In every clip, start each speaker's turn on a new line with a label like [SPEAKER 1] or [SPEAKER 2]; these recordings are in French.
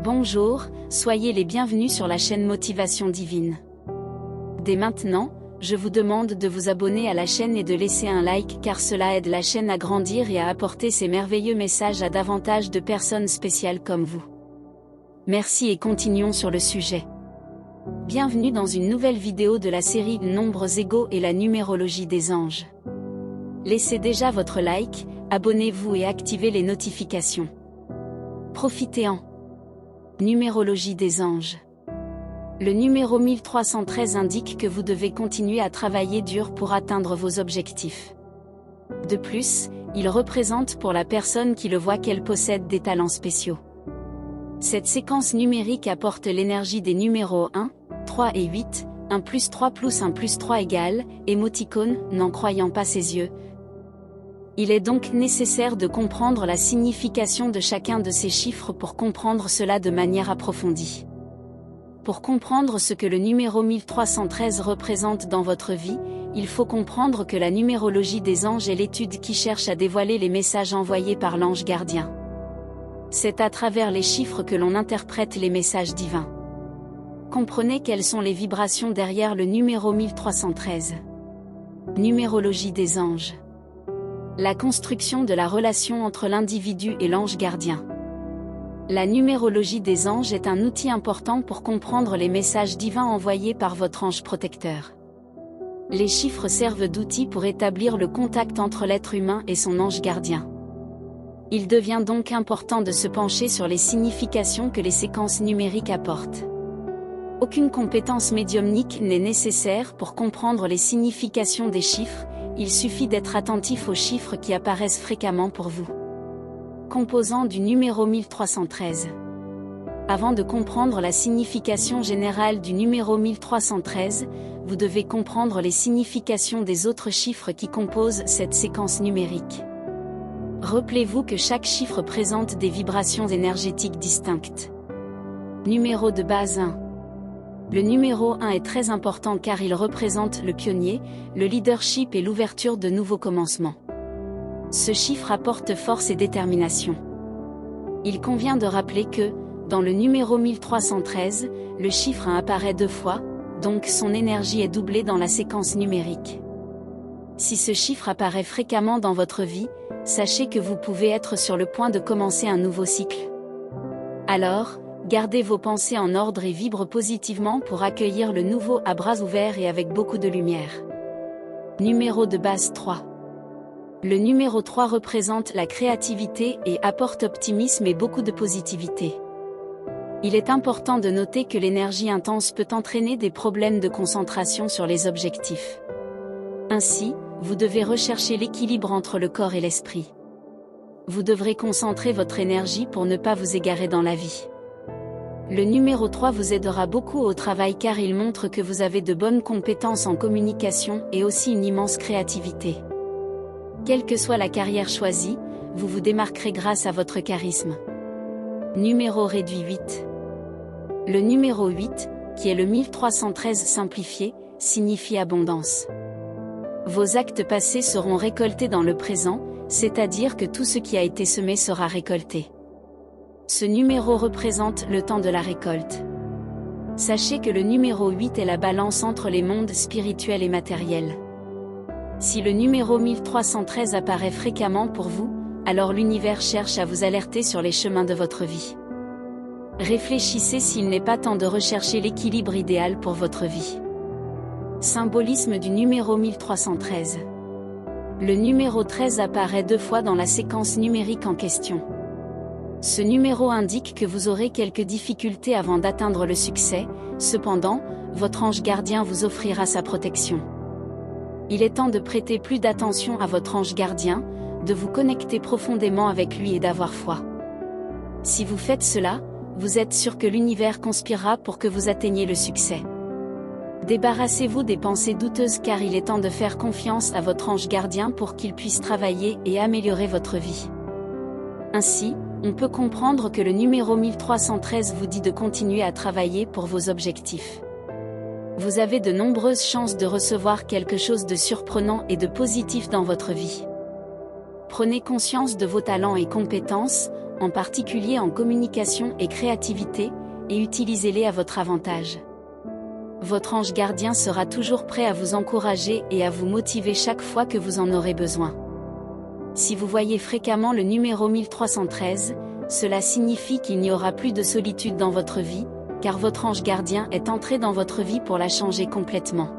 [SPEAKER 1] Bonjour, soyez les bienvenus sur la chaîne Motivation Divine. Dès maintenant, je vous demande de vous abonner à la chaîne et de laisser un like car cela aide la chaîne à grandir et à apporter ces merveilleux messages à davantage de personnes spéciales comme vous. Merci et continuons sur le sujet. Bienvenue dans une nouvelle vidéo de la série Nombres égaux et la numérologie des anges. Laissez déjà votre like, abonnez-vous et activez les notifications. Profitez-en. Numérologie des anges. Le numéro 1313 indique que vous devez continuer à travailler dur pour atteindre vos objectifs. De plus, il représente pour la personne qui le voit qu'elle possède des talents spéciaux. Cette séquence numérique apporte l'énergie des numéros 1, 3 et 8, 1 plus 3 plus 1 plus 3 égale, émoticône, n'en croyant pas ses yeux. Il est donc nécessaire de comprendre la signification de chacun de ces chiffres pour comprendre cela de manière approfondie. Pour comprendre ce que le numéro 1313 représente dans votre vie, il faut comprendre que la numérologie des anges est l'étude qui cherche à dévoiler les messages envoyés par l'ange gardien. C'est à travers les chiffres que l'on interprète les messages divins. Comprenez quelles sont les vibrations derrière le numéro 1313. Numérologie des anges. La construction de la relation entre l'individu et l'ange gardien. La numérologie des anges est un outil important pour comprendre les messages divins envoyés par votre ange protecteur. Les chiffres servent d'outil pour établir le contact entre l'être humain et son ange gardien. Il devient donc important de se pencher sur les significations que les séquences numériques apportent. Aucune compétence médiumnique n'est nécessaire pour comprendre les significations des chiffres, il suffit d'être attentif aux chiffres qui apparaissent fréquemment pour vous. Composants du numéro 1313. Avant de comprendre la signification générale du numéro 1313, vous devez comprendre les significations des autres chiffres qui composent cette séquence numérique. Rappelez-vous que chaque chiffre présente des vibrations énergétiques distinctes. Numéro de base 1. Le numéro 1 est très important car il représente le pionnier, le leadership et l'ouverture de nouveaux commencements. Ce chiffre apporte force et détermination. Il convient de rappeler que, dans le numéro 1313, le chiffre 1 apparaît 2 fois, donc son énergie est doublée dans la séquence numérique. Si ce chiffre apparaît fréquemment dans votre vie, sachez que vous pouvez être sur le point de commencer un nouveau cycle. Alors, gardez vos pensées en ordre et vibre positivement pour accueillir le nouveau à bras ouverts et avec beaucoup de lumière. Numéro de base 3. Le numéro 3 représente la créativité et apporte optimisme et beaucoup de positivité. Il est important de noter que l'énergie intense peut entraîner des problèmes de concentration sur les objectifs. Ainsi, vous devez rechercher l'équilibre entre le corps et l'esprit. Vous devrez concentrer votre énergie pour ne pas vous égarer dans la vie. Le numéro 3 vous aidera beaucoup au travail car il montre que vous avez de bonnes compétences en communication et aussi une immense créativité. Quelle que soit la carrière choisie, vous vous démarquerez grâce à votre charisme. Numéro réduit 8. Le numéro 8, qui est le 1313 simplifié, signifie abondance. Vos actes passés seront récoltés dans le présent, c'est-à-dire que tout ce qui a été semé sera récolté. Ce numéro représente le temps de la récolte. Sachez que le numéro 8 est la balance entre les mondes spirituels et matériels. Si le numéro 1313 apparaît fréquemment pour vous, alors l'univers cherche à vous alerter sur les chemins de votre vie. Réfléchissez s'il n'est pas temps de rechercher l'équilibre idéal pour votre vie. Symbolisme du numéro 1313. Le numéro 13 apparaît 2 fois dans la séquence numérique en question. Ce numéro indique que vous aurez quelques difficultés avant d'atteindre le succès, cependant, votre ange gardien vous offrira sa protection. Il est temps de prêter plus d'attention à votre ange gardien, de vous connecter profondément avec lui et d'avoir foi. Si vous faites cela, vous êtes sûr que l'univers conspirera pour que vous atteigniez le succès. Débarrassez-vous des pensées douteuses car il est temps de faire confiance à votre ange gardien pour qu'il puisse travailler et améliorer votre vie. Ainsi, on peut comprendre que le numéro 1313 vous dit de continuer à travailler pour vos objectifs. Vous avez de nombreuses chances de recevoir quelque chose de surprenant et de positif dans votre vie. Prenez conscience de vos talents et compétences, en particulier en communication et créativité, et utilisez-les à votre avantage. Votre ange gardien sera toujours prêt à vous encourager et à vous motiver chaque fois que vous en aurez besoin. Si vous voyez fréquemment le numéro 1313, cela signifie qu'il n'y aura plus de solitude dans votre vie, car votre ange gardien est entré dans votre vie pour la changer complètement.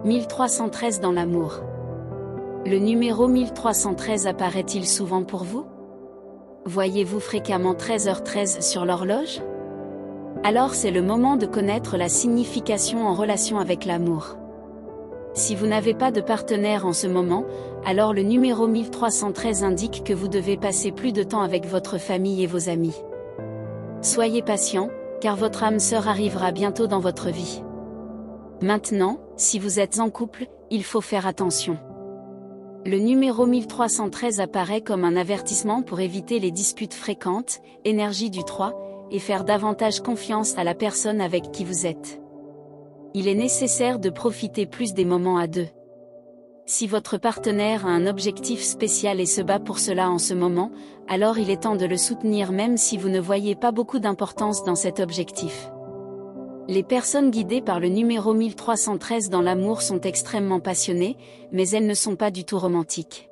[SPEAKER 1] 1313 dans l'amour. Le numéro 1313 apparaît-il souvent pour vous? Voyez-vous fréquemment 13h13 sur l'horloge? Alors c'est le moment de connaître la signification en relation avec l'amour. Si vous n'avez pas de partenaire en ce moment, alors le numéro 1313 indique que vous devez passer plus de temps avec votre famille et vos amis. Soyez patient, car votre âme sœur arrivera bientôt dans votre vie. Maintenant, si vous êtes en couple, il faut faire attention. Le numéro 1313 apparaît comme un avertissement pour éviter les disputes fréquentes, énergie du 3, et faire davantage confiance à la personne avec qui vous êtes. Il est nécessaire de profiter plus des moments à deux. Si votre partenaire a un objectif spécial et se bat pour cela en ce moment, alors il est temps de le soutenir même si vous ne voyez pas beaucoup d'importance dans cet objectif. Les personnes guidées par le numéro 1313 dans l'amour sont extrêmement passionnées, mais elles ne sont pas du tout romantiques.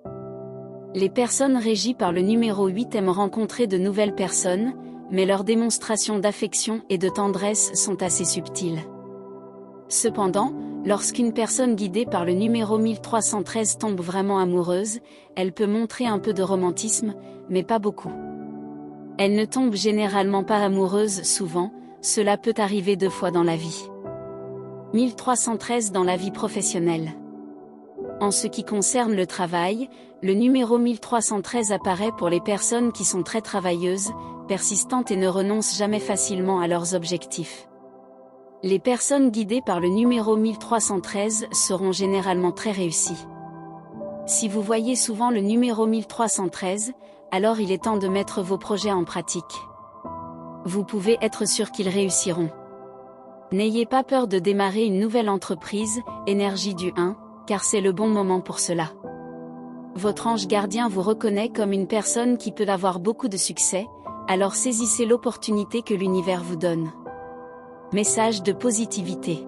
[SPEAKER 1] Les personnes régies par le numéro 8 aiment rencontrer de nouvelles personnes, mais leurs démonstrations d'affection et de tendresse sont assez subtiles. Cependant, lorsqu'une personne guidée par le numéro 1313 tombe vraiment amoureuse, elle peut montrer un peu de romantisme, mais pas beaucoup. Elle ne tombe généralement pas amoureuse souvent, cela peut arriver 2 fois dans la vie. 1313 dans la vie professionnelle. En ce qui concerne le travail, le numéro 1313 apparaît pour les personnes qui sont très travailleuses, persistantes et ne renoncent jamais facilement à leurs objectifs. Les personnes guidées par le numéro 1313 seront généralement très réussies. Si vous voyez souvent le numéro 1313, alors il est temps de mettre vos projets en pratique. Vous pouvez être sûr qu'ils réussiront. N'ayez pas peur de démarrer une nouvelle entreprise, énergie du 1, car c'est le bon moment pour cela. Votre ange gardien vous reconnaît comme une personne qui peut avoir beaucoup de succès, alors saisissez l'opportunité que l'univers vous donne. Message de positivité.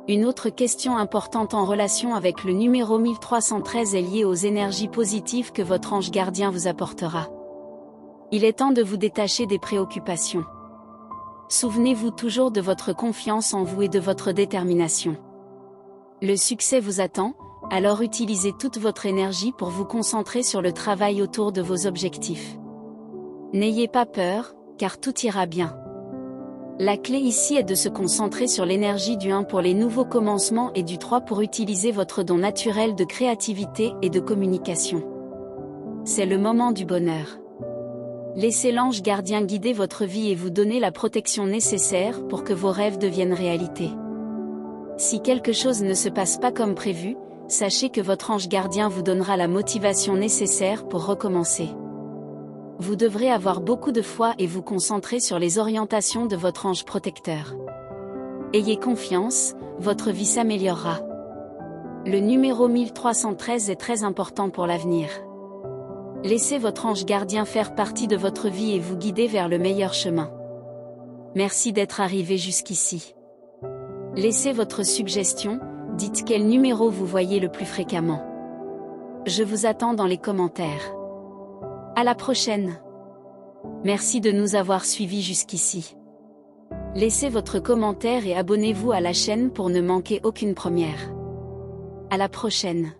[SPEAKER 1] Une autre question importante en relation avec le numéro 1313 est liée aux énergies positives que votre ange gardien vous apportera. Il est temps de vous détacher des préoccupations. Souvenez-vous toujours de votre confiance en vous et de votre détermination. Le succès vous attend, alors utilisez toute votre énergie pour vous concentrer sur le travail autour de vos objectifs. N'ayez pas peur, car tout ira bien. La clé ici est de se concentrer sur l'énergie du 1 pour les nouveaux commencements et du 3 pour utiliser votre don naturel de créativité et de communication. C'est le moment du bonheur. Laissez l'ange gardien guider votre vie et vous donner la protection nécessaire pour que vos rêves deviennent réalité. Si quelque chose ne se passe pas comme prévu, sachez que votre ange gardien vous donnera la motivation nécessaire pour recommencer. Vous devrez avoir beaucoup de foi et vous concentrer sur les orientations de votre ange protecteur. Ayez confiance, votre vie s'améliorera. Le numéro 1313 est très important pour l'avenir. Laissez votre ange gardien faire partie de votre vie et vous guider vers le meilleur chemin. Merci d'être arrivé jusqu'ici. Laissez votre suggestion, dites quel numéro vous voyez le plus fréquemment. Je vous attends dans les commentaires. À la prochaine. Merci de nous avoir suivis jusqu'ici. Laissez votre commentaire et abonnez-vous à la chaîne pour ne manquer aucune première. À la prochaine.